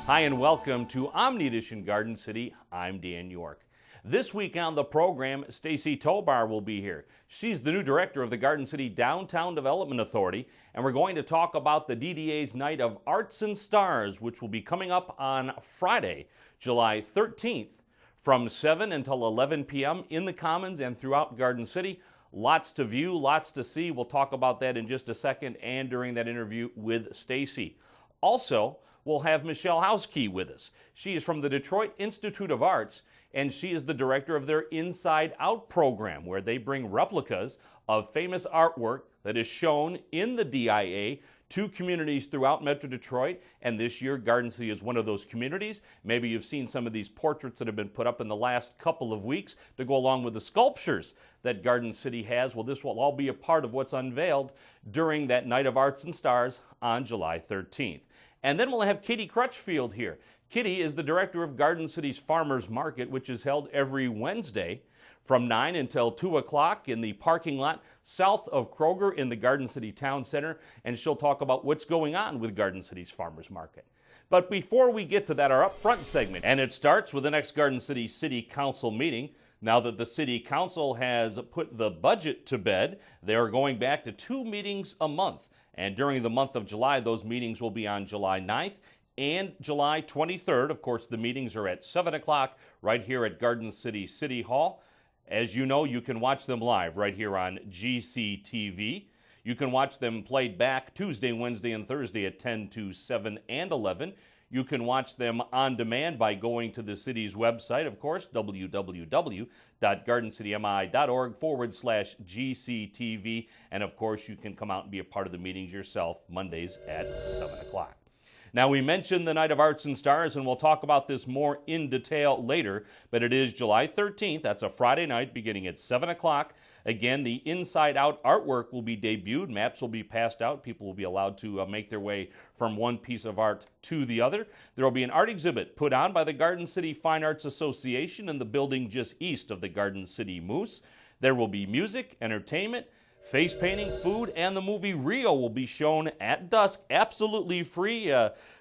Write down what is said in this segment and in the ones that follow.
Hi and welcome to Omni Edition Garden City. I'm Dan York. This week on the program, Stacy Tobar will be here. She's the new director of the Garden City Downtown Development Authority, and we're going to talk about the DDA's Night of Arts and Stars, which will be coming up on Friday, July 13th, from 7 until 11 p.m. in the Commons and throughout Garden City. Lots to view, lots to see. We'll talk about that in just a second and during that interview with Stacy. Also, we'll have Michelle Housekey with us. She is from the Detroit Institute of Arts, and she is the director of their InsideOut program, where they bring replicas of famous artwork that is shown in the DIA to communities throughout Metro Detroit, and this year Garden City is one of those communities. Maybe you've seen some of these portraits that have been put up in the last couple of weeks to go along with the sculptures that Garden City has. Well, this will all be a part of what's unveiled during that Night of Arts and Stars on July 13th. And then we'll have Kitty Crutchfield here. Kitty is the director of Garden City's Farmers Market, which is held every Wednesday from 9 until 2 o'clock in the parking lot south of Kroger in the Garden City Town Center, and she'll talk about what's going on with Garden City's Farmers Market. But before we get to that, our upfront segment, and it starts with the next Garden City City Council meeting. Now that the City Council has put the budget to bed, they are going back to 2 meetings a month. And during the month of July, those meetings will be on July 9th and July 23rd. Of course, the meetings are at 7 o'clock right here at Garden City City Hall. As you know, you can watch them live right here on GCTV. You can watch them played back Tuesday, Wednesday, and Thursday at 10 to 7 and 11. You can watch them on demand by going to the city's website, of course, www.gardencitymi.org/GCTV. And of course, you can come out and be a part of the meetings yourself Mondays at 7 o'clock. Now, we mentioned the Night of Arts and Stars, and we'll talk about this more in detail later, but it is July 13th. That's a Friday night beginning at 7 o'clock. Again, the InsideOut artwork will be debuted. Maps will be passed out. People will be allowed to make their way from one piece of art to the other. There will be an art exhibit put on by the Garden City Fine Arts Association in the building just east of the Garden City Moose. There will be music, entertainment, face painting, food, and the movie Rio will be shown at dusk, absolutely free,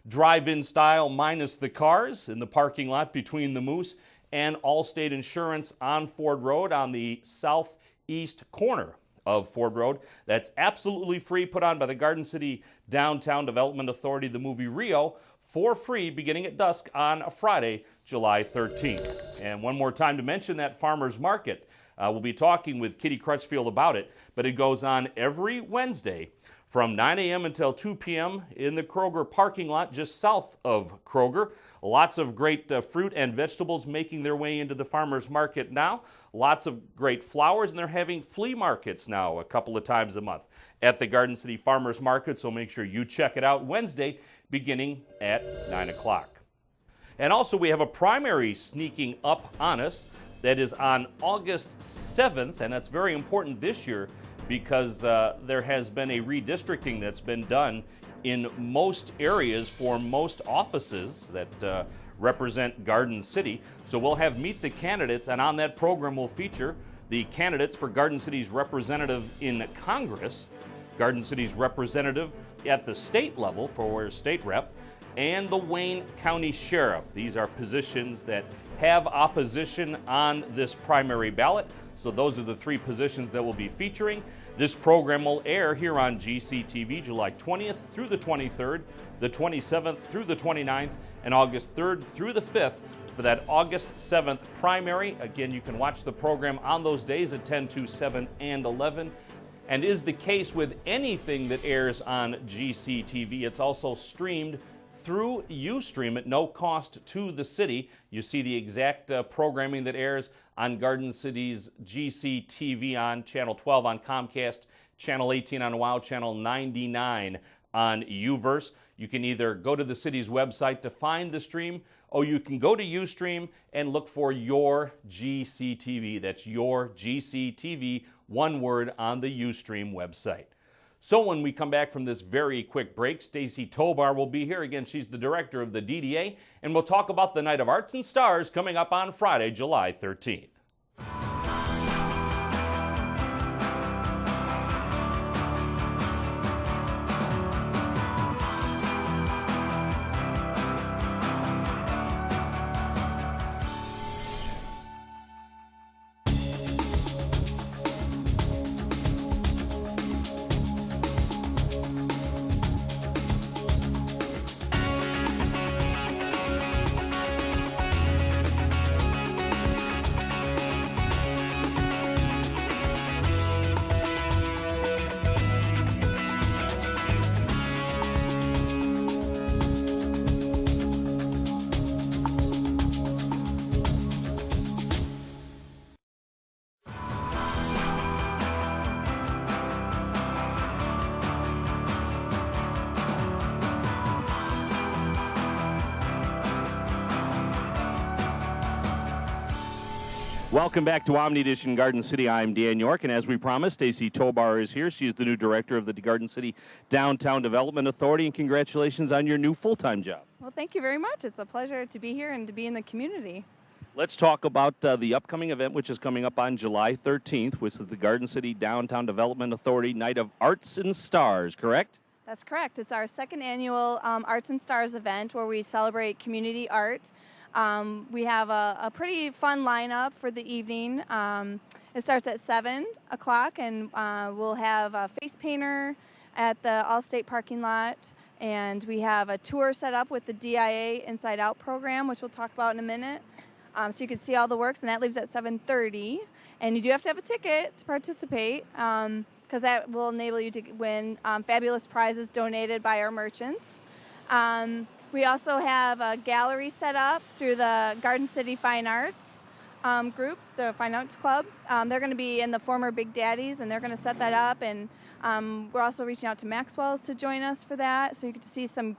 drive-in style minus the cars in the parking lot between the Moose and Allstate Insurance on Ford Road on the southeast corner of Ford Road. That's absolutely free, put on by the Garden City Downtown Development Authority, the movie Rio, for free beginning at dusk on Friday, July 13th. And one more time to mention that Farmers Market. We'll be talking with Kitty Crutchfield about it, but it goes on every Wednesday from 9 a.m. until 2 p.m. in the Kroger parking lot just south of Kroger. Lots of great fruit and vegetables making their way into the farmers market now. Lots of great flowers, and they're having flea markets now a couple of times a month at the Garden City Farmers Market, so make sure you check it out Wednesday beginning at 9 o'clock. And also we have a primary sneaking up on us. That is on August 7th, and that's very important this year because there has been a redistricting that's been done in most areas for most offices that represent Garden City. So we'll have Meet the Candidates, and on that program we'll feature the candidates for Garden City's representative in Congress, Garden City's representative at the state level for state rep, and the Wayne County Sheriff. These are positions that have opposition on this primary ballot. So those are the 3 positions that we'll be featuring. This program will air here on GCTV July 20th through the 23rd, the 27th through the 29th, and August 3rd through the 5th for that August 7th primary. Again, you can watch the program on those days at 10, 2, 7, and 11. And is the case with anything that airs on GCTV, it's also streamed through Ustream at no cost to the city. You see the exact programming that airs on Garden City's GCTV on Channel 12 on Comcast, Channel 18 on WOW, Channel 99 on Uverse. You can either go to the city's website to find the stream, or you can go to Ustream and look for Your GCTV. That's Your GCTV, one word, on the Ustream website. So when we come back from this very quick break, Stacy Tobar will be here. Again, she's the director of the DDA, and we'll talk about the Night of Arts and Stars coming up on Friday, July 13th. Welcome back to Omni Edition Garden City. I'm Dan York, and as we promised, Stacy Tobar is here. She's the new director of the Garden City Downtown Development Authority, and congratulations on your new full-time job. Well, thank you very much. It's a pleasure to be here and to be in the community. Let's talk about the upcoming event, which is coming up on July 13th, which is the Garden City Downtown Development Authority Night of Arts and Stars, correct? That's correct. It's our second annual Arts and Stars event where we celebrate community art. We have a pretty fun lineup for the evening. It starts at 7 o'clock, and we'll have a face painter at the Allstate parking lot, and we have a tour set up with the DIA InsideOut program, which we'll talk about in a minute. So you can see all the works, and that leaves at 7:30. And you do have to have a ticket to participate, because that will enable you to win fabulous prizes donated by our merchants. We also have a gallery set up through the Garden City Fine Arts group, the Fine Arts Club. They're going to be in the former Big Daddies, and they're going to set that up. And we're also reaching out to Maxwell's to join us for that, so you get to see some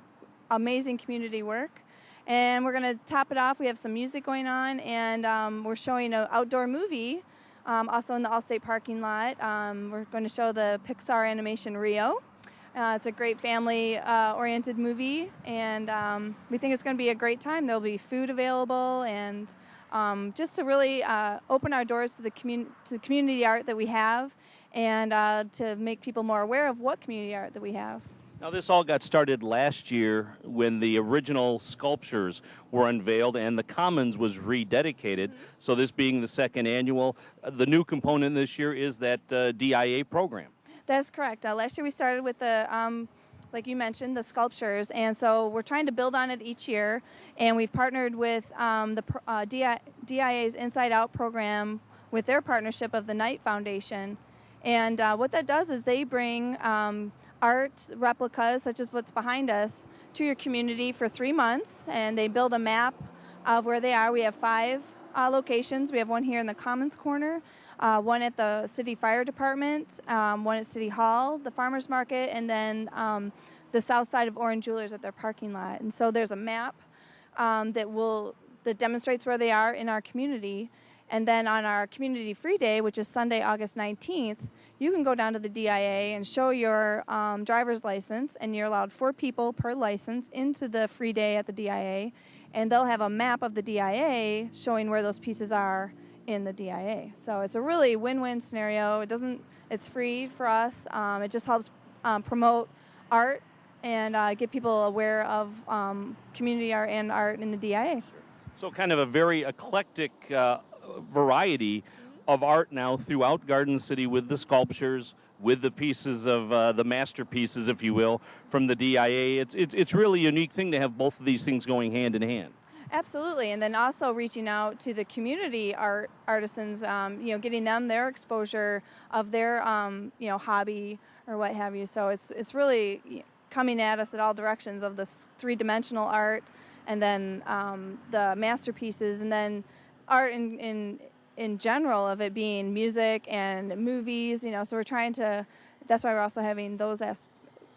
amazing community work. And we're going to top it off. We have some music going on, and we're showing an outdoor movie also in the Allstate parking lot. We're going to show the Pixar animation Rio. It's a great family-oriented movie, and we think it's going to be a great time. There'll be food available, and just to really open our doors to the community art that we have, and to make people more aware of what community art that we have. Now, this all got started last year when the original sculptures were unveiled and the Commons was rededicated. Mm-hmm. So this being the second annual, the new component this year is that DIA program. That's correct. Last year we started with the, like you mentioned, the sculptures, and so we're trying to build on it each year, and we've partnered with DIA's InsideOut program with their partnership of the Knight Foundation. And what that does is they bring art replicas, such as what's behind us, to your community for 3 months, and they build a map of where they are. We have 5 locations. We have one here in the Commons Corner, one at the City Fire Department, one at City Hall, the Farmers Market, and then the south side of Orange Jewelers at their parking lot. And so there's a map that demonstrates where they are in our community. And then on our Community Free Day, which is Sunday, August 19th, you can go down to the DIA and show your driver's license, and you're allowed 4 people per license into the free day at the DIA, and they'll have a map of the DIA showing where those pieces are in the DIA. So it's a really win-win scenario. It's free for us. It just helps promote art and get people aware of community art and art in the DIA. Sure. So kind of a very eclectic variety of art now throughout Garden City, with the sculptures, with the pieces of the masterpieces, if you will, from the DIA. It's really a unique thing to have both of these things going hand in hand. Absolutely, and then also reaching out to the community artisans, getting them their exposure of their hobby or what have you. So it's really coming at us at all directions of this 3-dimensional art, and then the masterpieces, and then art in general, of it being music and movies, so we're trying to, that's why we're also having those as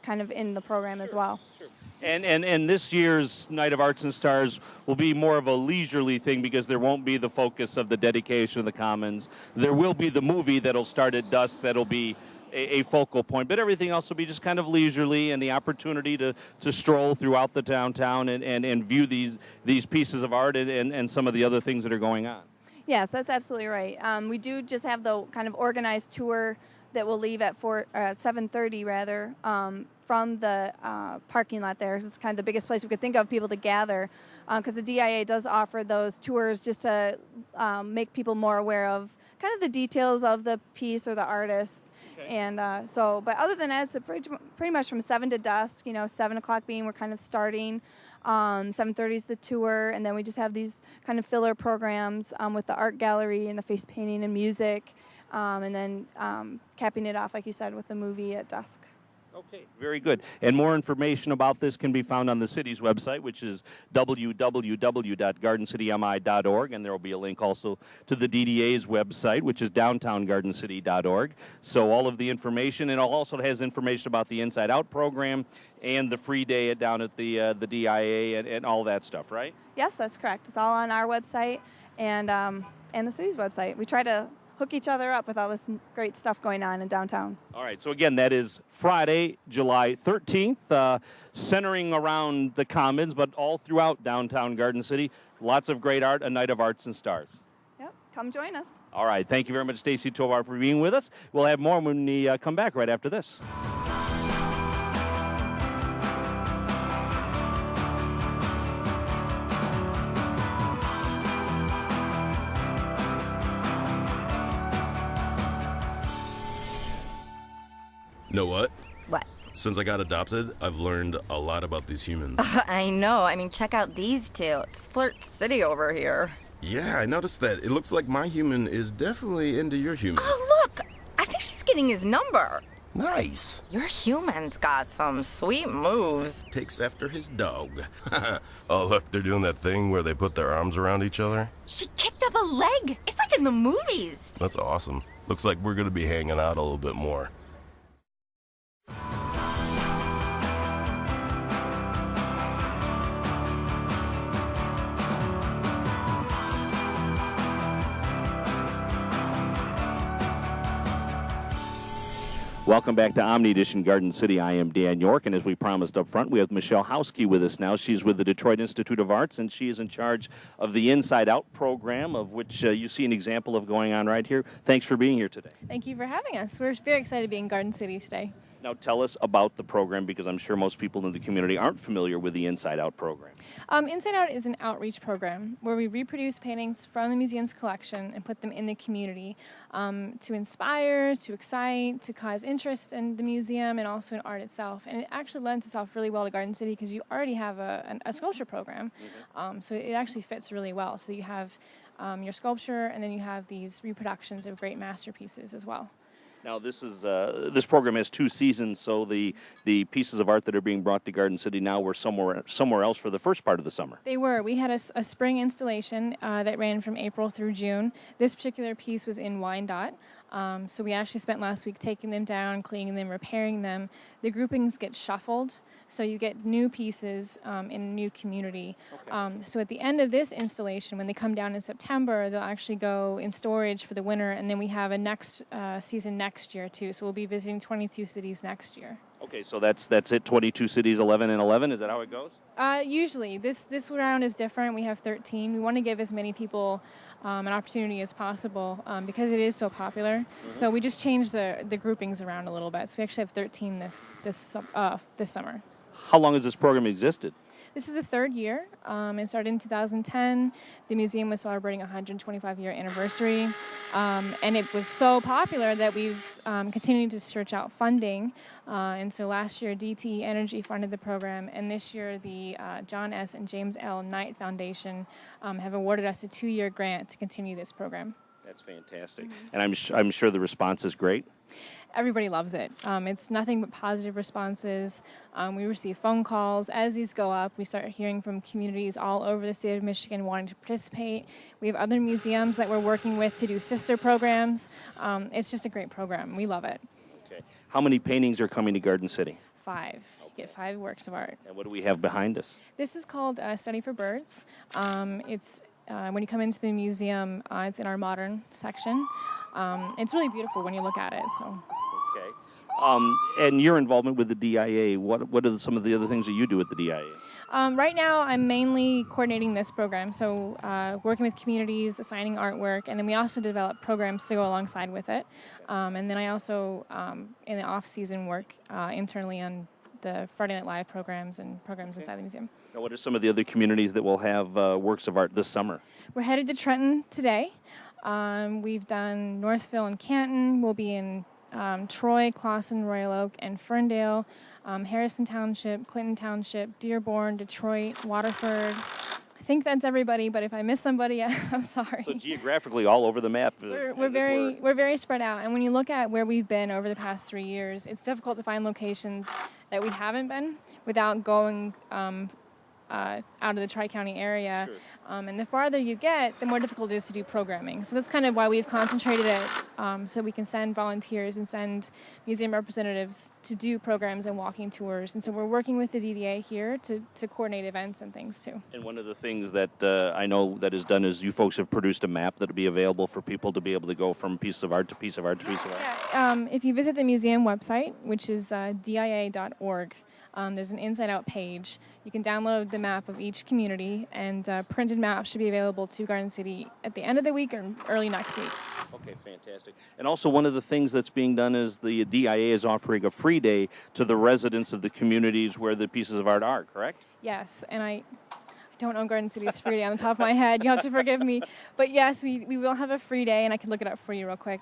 kind of in the program as well. Sure. And this year's Night of Arts and Stars will be more of a leisurely thing, because there won't be the focus of the dedication of the Commons. There will be the movie that'll start at dusk that'll be a focal point, but everything else will be just kind of leisurely, and the opportunity to stroll throughout the downtown and view these pieces of art and some of the other things that are going on. Yes, that's absolutely right. We do just have the kind of organized tour that will leave at 7:30 rather, from the parking lot there. It's kind of the biggest place we could think of people to gather, because the DIA does offer those tours just to make people more aware of kind of the details of the piece or the artist. Okay. And but other than that, it's pretty much from 7 to dusk. 7 o'clock being we're kind of starting. 7:30 is the tour, and then we just have these kind of filler programs with the art gallery and the face painting and music, and then capping it off, like you said, with the movie at dusk. Okay, very good. And more information about this can be found on the city's website, which is www.gardencitymi.org, and there will be a link also to the DDA's website, which is downtowngardencity.org. So all of the information, and it also has information about the Inside Out program and the free day down at the DIA and all that stuff, right? Yes, that's correct. It's all on our website, and and the city's website. We try to hook each other up with all this great stuff going on in downtown. All right, so again, that is Friday, July 13th, centering around the Commons, but all throughout downtown Garden City. Lots of great art, a night of arts and stars. Yep, come join us. All right, thank you very much, Stacy Tovar, for being with us. We'll have more when we come back right after this. Know what? What? Since I got adopted, I've learned a lot about these humans. I know. I mean, check out these two. It's Flirt City over here. Yeah, I noticed that. It looks like my human is definitely into your human. Oh, look! I think she's getting his number. Nice. Your human's got some sweet moves. Takes after his dog. Oh, look, they're doing that thing where they put their arms around each other. She kicked up a leg. It's like in the movies. That's awesome. Looks like we're going to be hanging out a little bit more. Welcome back to Omni Edition Garden City. I am Dan York, and as we promised up front, we have Michelle Howsky with us now. She's with the Detroit Institute of Arts, and she is in charge of the InsideOut program, of which you see an example of going on right here. Thanks for being here today. Thank you for having us. We're very excited to be in Garden City today. Now tell us about the program, because I'm sure most people in the community aren't familiar with the InsideOut program. InsideOut is an outreach program where we reproduce paintings from the museum's collection and put them in the community to inspire, to excite, to cause interest in the museum and also in art itself. And it actually lends itself really well to Garden City because you already have a sculpture program, so it actually fits really well. So you have your sculpture, and then you have these reproductions of great masterpieces as well. Now, this program has 2 seasons, so the pieces of art that are being brought to Garden City now were somewhere else for the first part of the summer. They were. We had a spring installation that ran from April through June. This particular piece was in Wyandotte. So we actually spent last week taking them down, cleaning them, repairing them. The groupings get shuffled, so you get new pieces in a new community. Okay. So at the end of this installation, when they come down in September, they'll actually go in storage for the winter, and then we have a next season next year too. So we'll be visiting 22 cities next year. Okay, so that's it, 22 cities, 11 and 11, is that how it goes? Usually. This round is different. We have 13. We want to give as many people an opportunity as possible because it is so popular. So we just changed the groupings around a little bit. So we actually have 13 this summer. How long has this program existed? This is the 3rd year. It started in 2010. The museum was celebrating a 125-year anniversary. And it was so popular that we've continued to search out funding. And so last year, DTE Energy funded the program. And this year, the John S. and James L. Knight Foundation have awarded us a 2-year grant to continue this program. That's fantastic. And I'm sure the response is great. Everybody loves it. It's nothing but positive responses. We receive phone calls. As these go up, we start hearing from communities all over the state of Michigan wanting to participate. We have other museums that we're working with to do sister programs. It's just a great program. We love it. Okay. How many paintings are coming to Garden City? 5. You get 5 works of art. And what do we have behind us? This is called Study for Birds. It's when you come into the museum, it's in our modern section. It's really beautiful when you look at it. So. Okay. And your involvement with the DIA, what are some of the other things that you do at the DIA? Right now, I'm mainly coordinating this program, so working with communities, assigning artwork, and then we also develop programs to go alongside with it. And then I also, in the off-season, work internally on the Friday Night Live programs and programs inside the museum. Now, what are some of the other communities that will have works of art this summer? We're headed to Trenton today. We've done Northville and Canton. We'll be in Troy, Clawson, Royal Oak, and Ferndale, Harrison Township, Clinton Township, Dearborn, Detroit, Waterford. I think that's everybody, but if I miss somebody, I'm sorry. So geographically all over the map. We're very spread out, and when you look at where we've been over the past 3 years, it's difficult to find locations that we haven't been without going out of the Tri-County area. Sure. And the farther you get, the more difficult it is to do programming. So that's kind of why we've concentrated it, so we can send volunteers and send museum representatives to do programs and walking tours. And so we're working with the DDA here to coordinate events and things too. And one of the things that I know that is done is you folks have produced a map that will be available for people to be able to go from piece of art to piece of art to piece of art. Yeah, if you visit the museum website, which is dia.org, there's an InsideOut page. You can download the map of each community, and printed maps should be available to Garden City at the end of the week or early next week. Okay, fantastic. And also one of the things that's being done is the DIA is offering a free day to the residents of the communities where the pieces of art are, correct? Yes, and I don't know Garden City's free day on the top of my head. You have to forgive me. But yes, we will have a free day, and I can look it up for you real quick.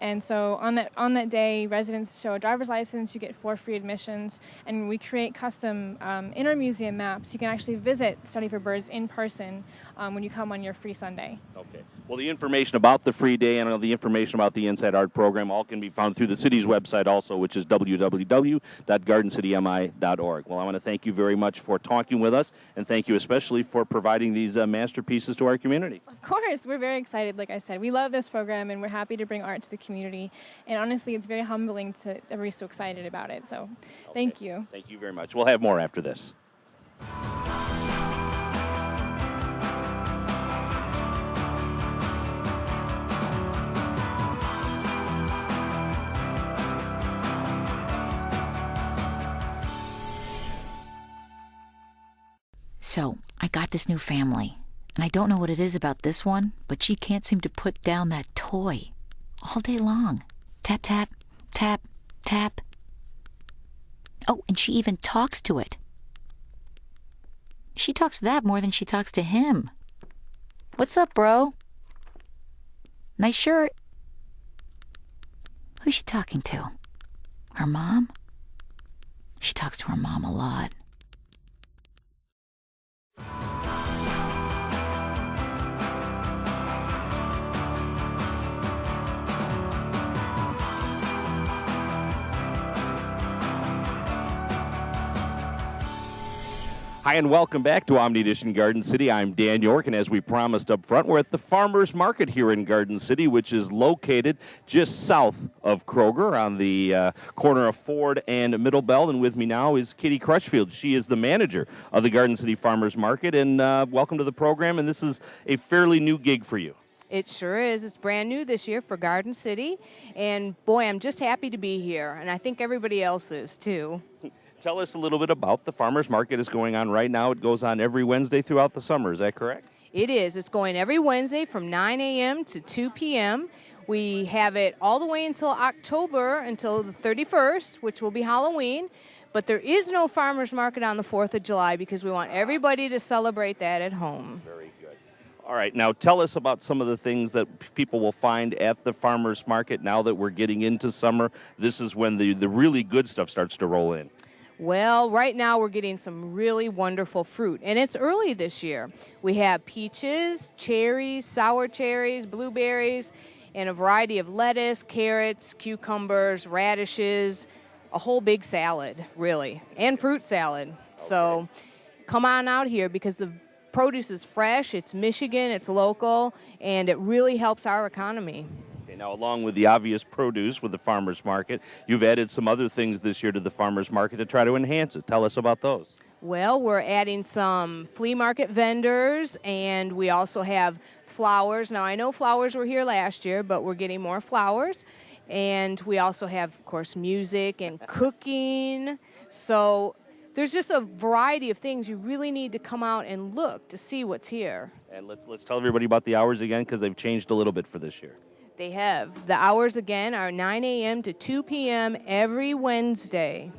And so on that day, residents show a driver's license, you get 4 free admissions, and we create custom inter-museum maps. You can actually visit Study for Birds in person when you come on your free Sunday. Okay. Well, the information about the free day and the information about the Inside Art program all can be found through the city's website also, which is www.gardencitymi.org. Well, I want to thank you very much for talking with us, and thank you especially for providing these masterpieces to our community. Of course. We're very excited, like I said. We love this program, and we're happy to bring art to the community. And honestly, it's very humbling to be so excited about it. So thank you. Thank you very much. We'll have more after this. So, I got this new family, and I don't know what it is about this one, but she can't seem to put down that toy all day long. Tap, tap, tap, tap. Oh, and she even talks to it. She talks to that more than she talks to him. What's up, bro? Nice shirt. Who's she talking to? Her mom? She talks to her mom a lot. Hi, and welcome back to Omni Edition Garden City. I'm Dan York, and as we promised up front, we're at the Farmers Market here in Garden City, which is located just south of Kroger on the corner of Ford and Middle Belt. And with me now is Kitty Crutchfield. She is the manager of the Garden City Farmers Market. And welcome to the program, and this is a fairly new gig for you. It sure is. It's brand new this year for Garden City. And boy, I'm just happy to be here, and I think everybody else is too. Tell us a little bit about the Farmers Market is going on right now. It goes on every Wednesday throughout the summer. Is that correct? It is. It's going every Wednesday from 9 a.m. to 2 p.m. We have it all the way until October, until the 31st, which will be Halloween. But there is no Farmers Market on the 4th of July because we want everybody to celebrate that at home. Very good. All right. Now tell us about some of the things that people will find at the Farmers Market now that we're getting into summer. This is when the really good stuff starts to roll in. Well, right now we're getting some really wonderful fruit, and it's early this year. We have peaches, cherries, sour cherries, blueberries, and a variety of lettuce, carrots, cucumbers, radishes, a whole big salad, really, and fruit salad. Okay. So come on out here because the produce is fresh, it's Michigan, it's local, and it really helps our economy. Now, along with the obvious produce with the Farmers Market, you've added some other things this year to the Farmers Market to try to enhance it. Tell us about those. Well, we're adding some flea market vendors, and we also have flowers. Now, I know flowers were here last year, but we're getting more flowers. And we also have, of course, music and cooking. So there's just a variety of things. You really need to come out and look to see what's here. And let's tell everybody about the hours again, because they've changed a little bit for this year. They have. The hours, again, are 9 a.m. to 2 p.m. every Wednesday.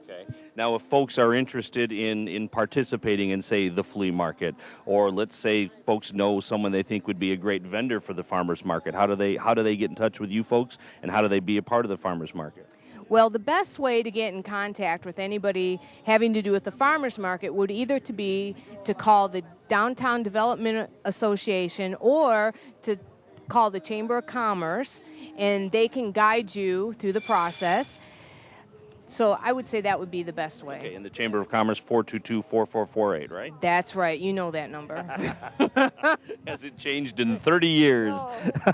Okay. Now, if folks are interested in participating in, say, the flea market, or let's say folks know someone they think would be a great vendor for the Farmers Market, how do they get in touch with you folks, and how do they be a part of the Farmers Market? Well, the best way to get in contact with anybody having to do with the Farmers Market would either to call the Downtown Development Association or to call the Chamber of Commerce, and they can guide you through the process. So I would say that would be the best way. Okay, in the Chamber of Commerce, 422-4448, right? That's right. You know that number. Has it changed in 30 years?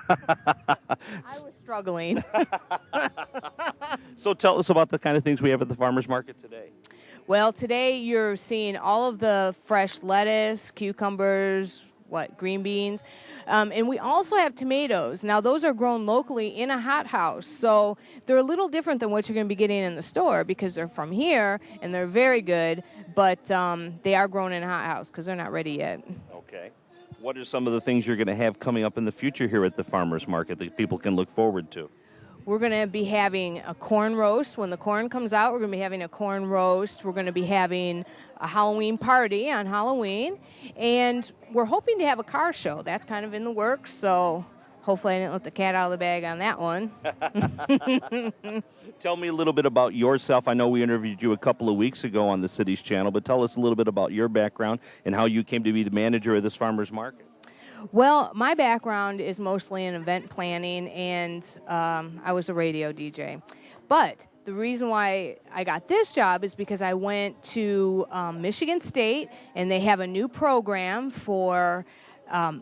I was struggling. So tell us about the kind of things we have at the farmers market today. Well, today you're seeing all of the fresh lettuce, cucumbers, green beans. And we also have tomatoes. Now, those are grown locally in a hothouse. So they're a little different than what you're going to be getting in the store because they're from here and they're very good. But they are grown in a hothouse because they're not ready yet. Okay. What are some of the things you're going to have coming up in the future here at the farmers market that people can look forward to? We're going to be having a corn roast. When the corn comes out, we're going to be having a corn roast. We're going to be having a Halloween party on Halloween. And we're hoping to have a car show. That's kind of in the works, so hopefully I didn't let the cat out of the bag on that one. Tell me a little bit about yourself. I know we interviewed you a couple of weeks ago on the city's channel, but tell us a little bit about your background and how you came to be the manager of this farmers market. Well, my background is mostly in event planning, and I was a radio DJ. But the reason why I got this job is because I went to Michigan State, and they have a new program for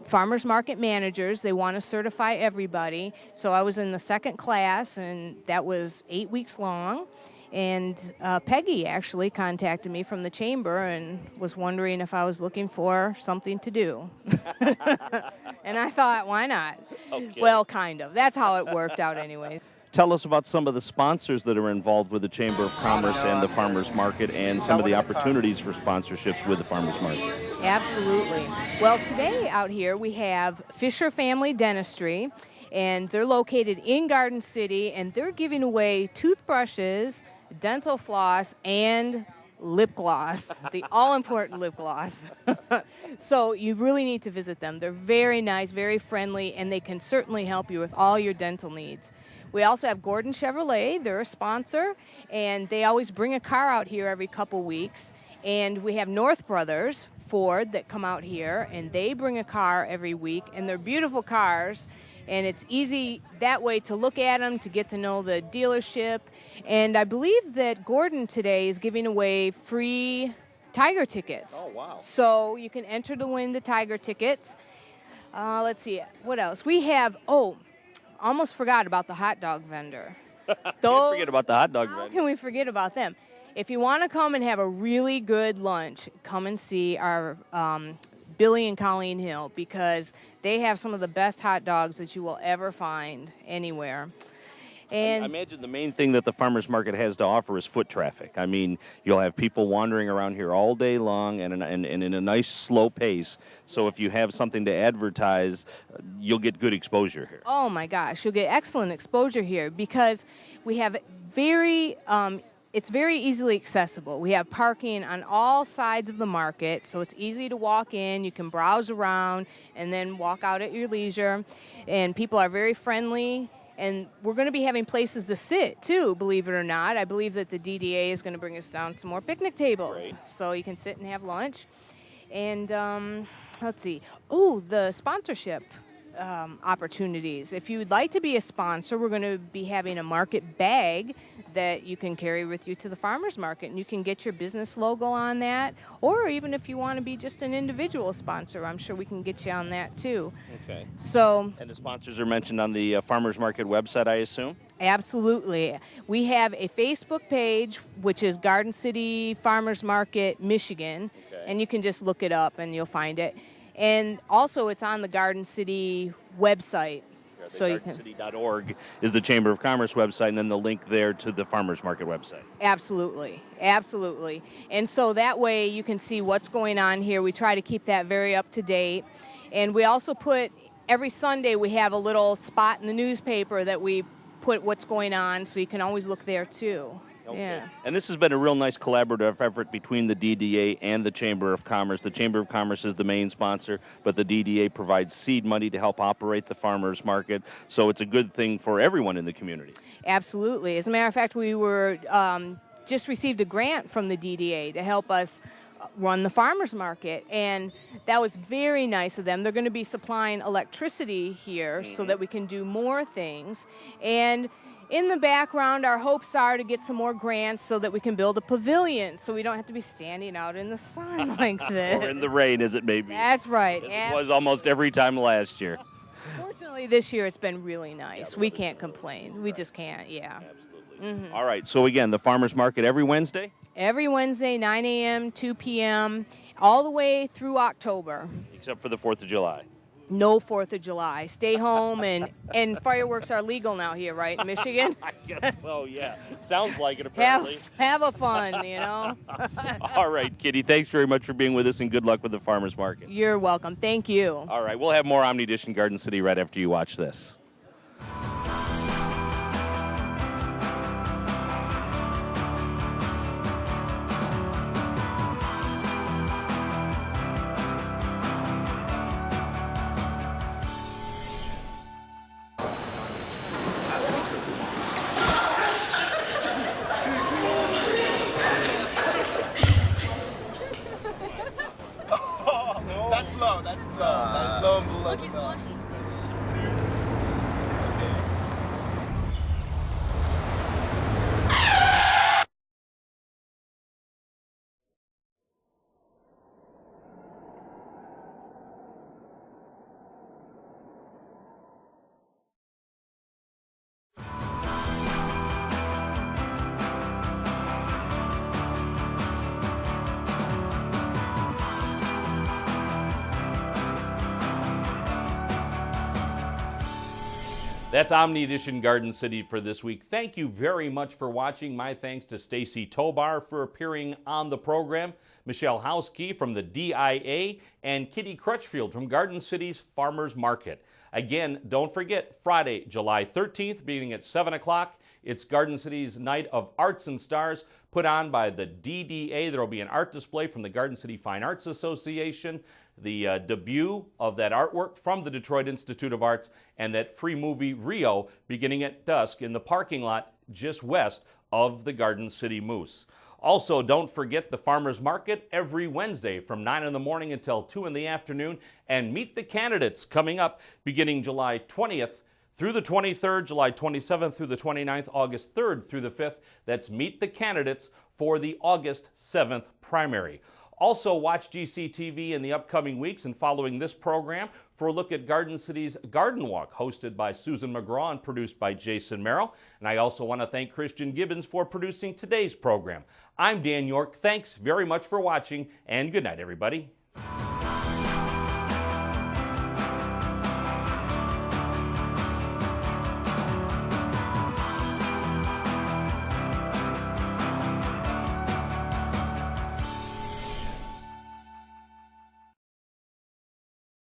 farmers market managers. They want to certify everybody. So I was in the second class, and that was 8 weeks long. And Peggy actually contacted me from the chamber and was wondering if I was looking for something to do. And I thought, why not? Okay. Well, kind of. That's how it worked out anyway. Tell us about some of the sponsors that are involved with the Chamber of Commerce and the farmers market and some of the opportunities for sponsorships with the farmers market. Absolutely. Well, today out here we have Fisher Family Dentistry, and they're located in Garden City, and they're giving away toothbrushes, dental floss, and lip gloss, the all-important lip gloss. So you really need to visit them. They're very nice, very friendly, and they can certainly help you with all your dental needs. We also have Gordon Chevrolet. They're a sponsor, and they always bring a car out here every couple weeks. And we have North Brothers Ford that come out here, and they bring a car every week, and they're beautiful cars. And it's easy that way to look at them, to get to know the dealership. And I believe that Gordon today is giving away free Tiger tickets. Oh, wow. So you can enter to win the Tiger tickets. Let's see, what else? We have, almost forgot about the hot dog vendor. Can't forget about the hot dog How vendor. can we forget about them? If you want to come and have a really good lunch, come and see our Billy and Colleen Hill, because they have some of the best hot dogs that you will ever find anywhere. And I imagine the main thing that the farmers market has to offer is foot traffic. I mean, you'll have people wandering around here all day long and in a nice slow pace. So if you have something to advertise, you'll get good exposure here. oh my gosh, you'll get excellent exposure here because we have it's very easily accessible. We have parking on all sides of the market, so it's easy to walk in. You can browse around and then walk out at your leisure. And people are very friendly. And we're going to be having places to sit, too, believe it or not. I believe that the DDA is going to bring us down some more picnic tables. Great. So you can sit and have lunch. And let's see. Oh, the sponsorship opportunities. If you would like to be a sponsor, we're going to be having a market bag that you can carry with you to the farmers market, and you can get your business logo on that, or even if you want to be just an individual sponsor, I'm sure we can get you on that too. Okay. So And the sponsors are mentioned on the farmers market website, I assume? absolutely. We have a Facebook page, which is Garden City Farmers Market, Michigan, Okay. and you can just look it up and you'll find it. And also it's on the Garden City website. So you can GardenCity.org is the Chamber of Commerce website, and then the link there to the farmers market website. Absolutely. Absolutely. And so that way you can see what's going on here. We try to keep that very up to date. And we also put, every Sunday we have a little spot in the newspaper that we put what's going on, so you can always look there too. Okay. Yeah. And this has been a real nice collaborative effort between the DDA and the Chamber of Commerce. The Chamber of Commerce is the main sponsor, but the DDA provides seed money to help operate the farmers market. So it's a good thing for everyone in the community. Absolutely. As a matter of fact, we were just received a grant from the DDA to help us run the farmers market, and that was very nice of them. They're going to be supplying electricity here so that we can do more things. And In the background, our hopes are to get some more grants so that we can build a pavilion so we don't have to be standing out in the sun like this. Or in the rain, as it may be. That's right. As it was almost every time last year. Fortunately, this year it's been really nice. We can't complain. We just can't, yeah. Absolutely. All right, so again, the farmers market every Wednesday? Every Wednesday, 9 a.m., 2 p.m., all the way through October. Except for the 4th of July. No 4th of July. Stay home, and fireworks are legal now here, right, in Michigan? I guess so, yeah. Sounds like it, apparently. Have a fun, you know. All right, Kitty, thanks very much for being with us, and good luck with the farmers market. You're welcome. Thank you. All right, we'll have more Omni Edition Garden City right after you watch this. That's low. That's low and below. Look, he's blushing. Seriously. Okay. That's Omni Edition Garden City for this week. Thank you very much for watching. My thanks to Stacy Tobar for appearing on the program, Michelle Houskey from the DIA, and Kitty Crutchfield from Garden City's Farmers Market. Again, don't forget, Friday, July 13th, beginning at 7 o'clock, it's Garden City's Night of Arts and Stars, put on by the DDA. There will be an art display from the Garden City Fine Arts Association, the debut of that artwork from the Detroit Institute of Arts, and that free movie Rio beginning at dusk in the parking lot just west of the Garden City Moose. Also, don't forget the Farmers Market every Wednesday from 9 in the morning until 2 in the afternoon, and Meet the Candidates coming up beginning July 20th through the 23rd, July 27th through the 29th, August 3rd through the 5th. That's Meet the Candidates for the August 7th primary. Also, watch GCTV in the upcoming weeks and following this program for a look at Garden City's Garden Walk, hosted by Susan McGraw and produced by Jason Merrill. And I also want to thank Christian Gibbons for producing today's program. I'm Dan York. Thanks very much for watching, and good night, everybody.